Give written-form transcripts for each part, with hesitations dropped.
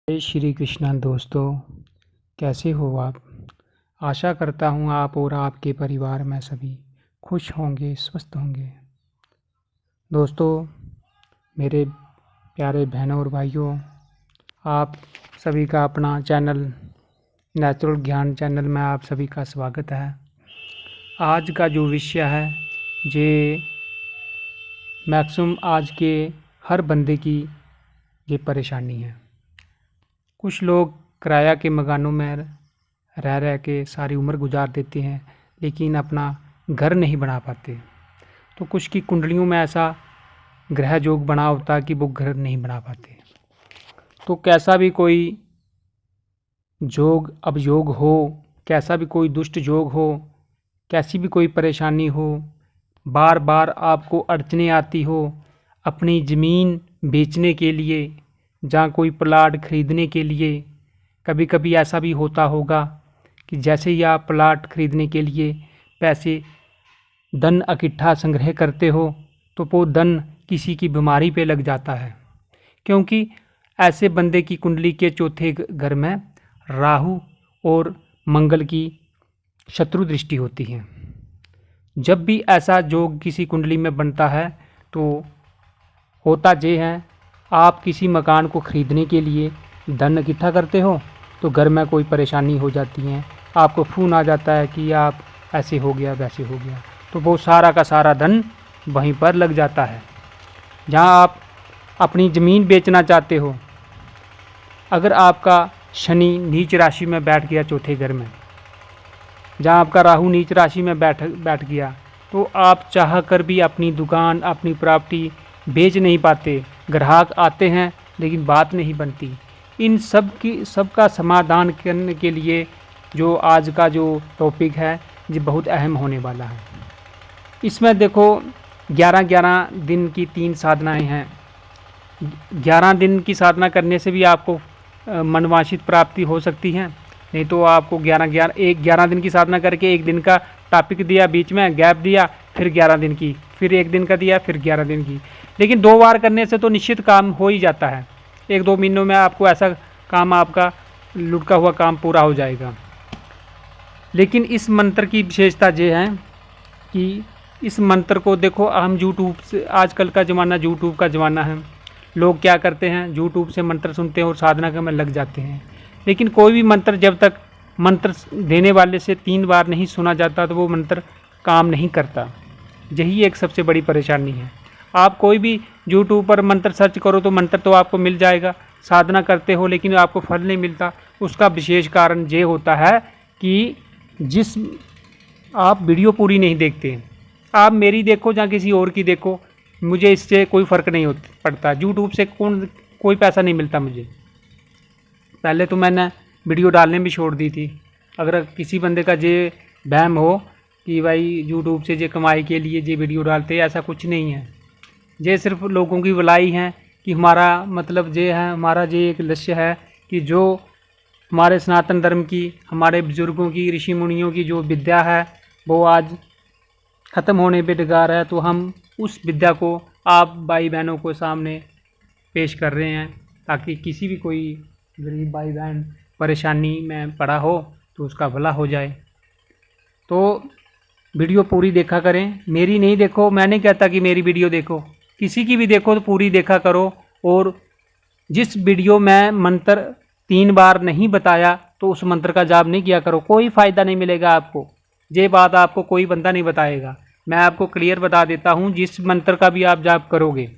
जय श्री कृष्णा दोस्तों, कैसे हो आप। आशा करता हूँ आप और आपके परिवार में सभी खुश होंगे, स्वस्थ होंगे। दोस्तों, मेरे प्यारे बहनों और भाइयों, आप सभी का अपना चैनल नेचुरल ज्ञान चैनल में आप सभी का स्वागत है। आज का जो विषय है ये मैक्सिमम आज के हर बंदे की ये परेशानी है। कुछ लोग किराया के मकानों में रह के सारी उम्र गुजार देते हैं, लेकिन अपना घर नहीं बना पाते। तो कुछ की कुंडलियों में ऐसा ग्रह योग बना होता है कि वो घर नहीं बना पाते। तो कैसा भी कोई योग अवयोग हो, कैसा भी कोई दुष्ट योग हो, कैसी भी कोई परेशानी हो, बार बार आपको अड़चने आती हो अपनी ज़मीन बेचने के लिए, जहाँ कोई प्लाट खरीदने के लिए। कभी कभी ऐसा भी होता होगा कि जैसे ही आप प्लाट खरीदने के लिए पैसे धन इकट्ठा संग्रह करते हो तो वो धन किसी की बीमारी पे लग जाता है, क्योंकि ऐसे बंदे की कुंडली के चौथे घर में राहु और मंगल की शत्रु दृष्टि होती है। जब भी ऐसा योग किसी कुंडली में बनता है तो होता ये है, आप किसी मकान को ख़रीदने के लिए धन इकट्ठा करते हो तो घर में कोई परेशानी हो जाती है, आपको फ़ोन आ जाता है कि आप ऐसे हो गया वैसे हो गया, तो वो सारा का सारा धन वहीं पर लग जाता है। जहाँ आप अपनी ज़मीन बेचना चाहते हो, अगर आपका शनि नीच राशि में बैठ गया चौथे घर में, जहाँ आपका राहु नीच राशि में बैठ गया, तो आप चाह कर भी अपनी दुकान अपनी प्रॉपर्टी बेच नहीं पाते। ग्राहक आते हैं लेकिन बात नहीं बनती। इन सब का समाधान करने के लिए जो आज का जो टॉपिक है ये बहुत अहम होने वाला है। इसमें देखो 11 दिन की 3 साधनाएं हैं। 11 दिन की साधना करने से भी आपको मनवांछित प्राप्ति हो सकती है। नहीं तो आपको 11 दिन की साधना करके एक दिन का टॉपिक दिया, बीच में गैप दिया, फिर 11 दिन की, फिर एक दिन का दिया, फिर 11 दिन की। लेकिन 2 बार करने से तो निश्चित काम हो ही जाता है। 1-2 महीनों में आपको ऐसा काम, आपका लुढ़का हुआ काम पूरा हो जाएगा। लेकिन इस मंत्र की विशेषता ये है कि इस मंत्र को देखो, हम यूट्यूब से, आजकल का ज़माना यूट्यूब का ज़माना है, लोग क्या करते हैं यूट्यूब से मंत्र सुनते हैं और साधना के में लग जाते हैं। लेकिन कोई भी मंत्र जब तक मंत्र देने वाले से 3 बार नहीं सुना जाता तो वो मंत्र काम नहीं करता। यही एक सबसे बड़ी परेशानी है। आप कोई भी यूट्यूब पर मंत्र सर्च करो तो मंत्र तो आपको मिल जाएगा, साधना करते हो लेकिन आपको फल नहीं मिलता। उसका विशेष कारण ये होता है कि जिस आप वीडियो पूरी नहीं देखते। आप मेरी देखो या किसी और की देखो, मुझे इससे कोई फ़र्क नहीं पड़ता। यूट्यूब से कोई पैसा नहीं मिलता मुझे। पहले तो मैंने वीडियो डालने भी छोड़ दी थी। अगर किसी बंदे का ये वहम हो कि भाई यूट्यूब से ये कमाई के लिए ये वीडियो डालते, ऐसा कुछ नहीं है। ये सिर्फ लोगों की भलाई है कि हमारा मतलब ये है, हमारा ये एक लक्ष्य है कि जो हमारे सनातन धर्म की, हमारे बुजुर्गों की, ऋषि मुनियों की जो विद्या है वो आज ख़त्म होने पे डगार है, तो हम उस विद्या को आप भाई बहनों को सामने पेश कर रहे हैं, ताकि किसी भी कोई गरीब भाई बहन परेशानी में पड़ा हो तो उसका भला हो जाए। तो वीडियो पूरी देखा करें, मेरी नहीं देखो। मैं नहीं कहता कि मेरी वीडियो देखो, किसी की भी देखो तो पूरी देखा करो। और जिस वीडियो में मंत्र 3 बार नहीं बताया तो उस मंत्र का जाप नहीं किया करो, कोई फ़ायदा नहीं मिलेगा आपको। ये बात आपको कोई बंदा नहीं बताएगा। मैं आपको क्लियर बता देता हूँ, जिस मंत्र का भी आप जाप करोगे,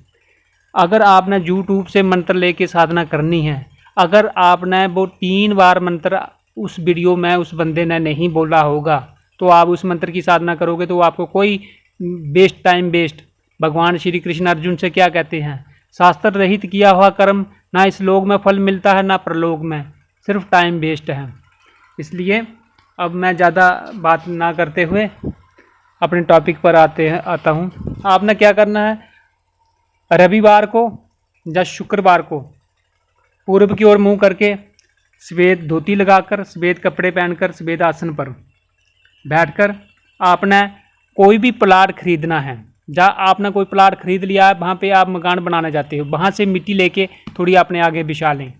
अगर आपने यूट्यूब से मंत्र लेके साधना करनी है, अगर आपने वो 3 बार मंत्र उस वीडियो में उस बंदे ने नहीं बोला होगा तो आप उस मंत्र की साधना करोगे तो आपको कोई वेस्ट टाइम वेस्ट। भगवान श्री कृष्ण अर्जुन से क्या कहते हैं, शास्त्र रहित किया हुआ कर्म ना इस लोक में फल मिलता है ना परलोक में, सिर्फ टाइम वेस्ट है। इसलिए अब मैं ज़्यादा बात ना करते हुए अपने टॉपिक पर आता हूँ। आपने क्या करना है, रविवार को या शुक्रवार को पूर्व की ओर मुंह करके, सफ़ेद धोती लगाकर, सफ़ेद कपड़े पहनकर, सफ़ेद आसन पर बैठकर आपने कोई भी प्लाट खरीदना है। जहाँ आपने कोई प्लाट खरीद लिया है, वहाँ पे आप मकान बनाना चाहते हो, वहाँ से मिट्टी लेके थोड़ी अपने आगे बिछा लें।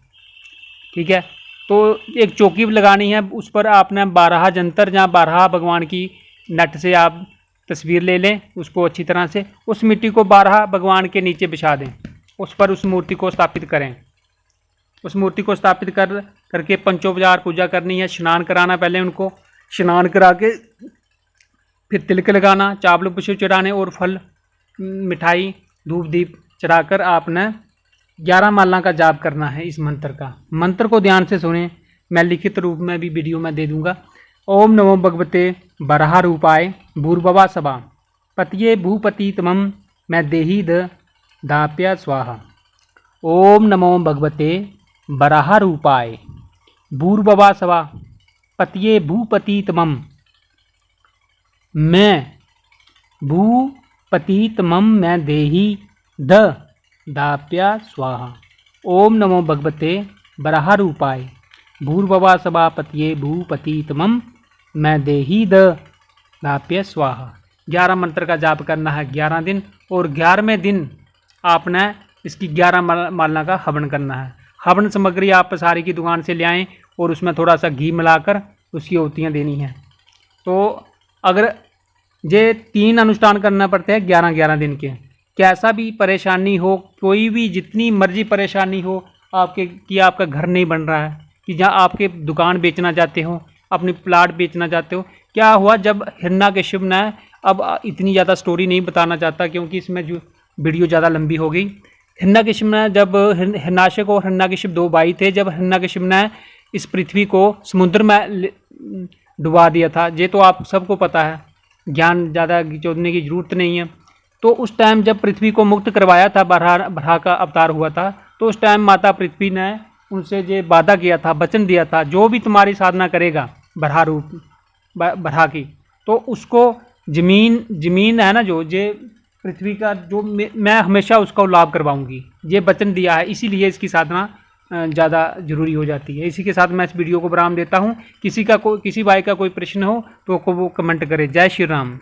ठीक है। तो एक चौकी लगानी है, उस पर आपने 12 जंतर या 12 भगवान की नट से आप तस्वीर ले लें, उसको अच्छी तरह से उस मिट्टी को 12 भगवान के नीचे बिछा दें, उस पर उस मूर्ति को स्थापित करें। उस मूर्ति को स्थापित करके पंचोपचार पूजा करनी है, स्नान कराना, पहले उनको स्नान करा के फिर तिलक लगाना, चावल पुष्प चढ़ाने और फल मिठाई धूप दीप चढ़ाकर आपने 11 माला का जाप करना है। इस मंत्र का, मंत्र को ध्यान से सुने, मैं लिखित रूप में भी वीडियो में दे दूंगा। ओम नमो भगवते बराह रूपाय भूर्भुवः स्वः पतये भूपति तमं मैं देहि दाप्य स्वाहा। ओम नमो भगवते बराह रूपाय भूर्भुवः स्वः पतये भूपति तमं मैं भूपतितमं मैं देहि दाप्य स्वाहा। ओम नमो भगवते बराह रूपाय भूर्भुवः स्वः पतये भूपतितमं मैं देहि दाप्य स्वाहा। 11 मंत्र का जाप करना है 11 दिन, और 11वें दिन आपने इसकी 11 माला का हवन करना है। हवन सामग्री आप पसारी की दुकान से ले आएँ और उसमें थोड़ा सा घी मिलाकर उसकी आहुतियाँ देनी है। तो अगर ये 3 अनुष्ठान करना पड़ते हैं 11-11 दिन के, कैसा भी परेशानी हो, कोई भी जितनी मर्जी परेशानी हो आपके कि आपका घर नहीं बन रहा है, कि जहाँ आपके दुकान बेचना चाहते हो, अपनी प्लाट बेचना चाहते हो, क्या हुआ जब हिरण्यकशिप ने, अब इतनी ज़्यादा स्टोरी नहीं बताना चाहता क्योंकि इसमें जो वीडियो ज़्यादा लंबी हो गई। हिरण्यकशिप ने जब हिरण्याकश और हिरण्यकशिप 2 भाई थे, जब हिरण्यकशिप ने इस पृथ्वी को समुद्र में डुबा दिया था, ये तो आप सबको पता है, ज्ञान ज़्यादा जोड़ने की ज़रूरत नहीं है। तो उस टाइम जब पृथ्वी को मुक्त करवाया था, बराह का अवतार हुआ था, तो उस टाइम माता पृथ्वी ने उनसे ये वादा किया था, वचन दिया था, जो भी तुम्हारी साधना करेगा बराह की, तो उसको जमीन है ना, जो ये पृथ्वी का जो मैं हमेशा उसका लाभ करवाऊंगी, ये वचन दिया है। इसीलिए इसकी साधना ज़्यादा ज़रूरी हो जाती है। इसी के साथ मैं इस वीडियो को विराम देता हूँ। किसी भाई का कोई प्रश्न हो तो वो कमेंट करे। जय श्री राम।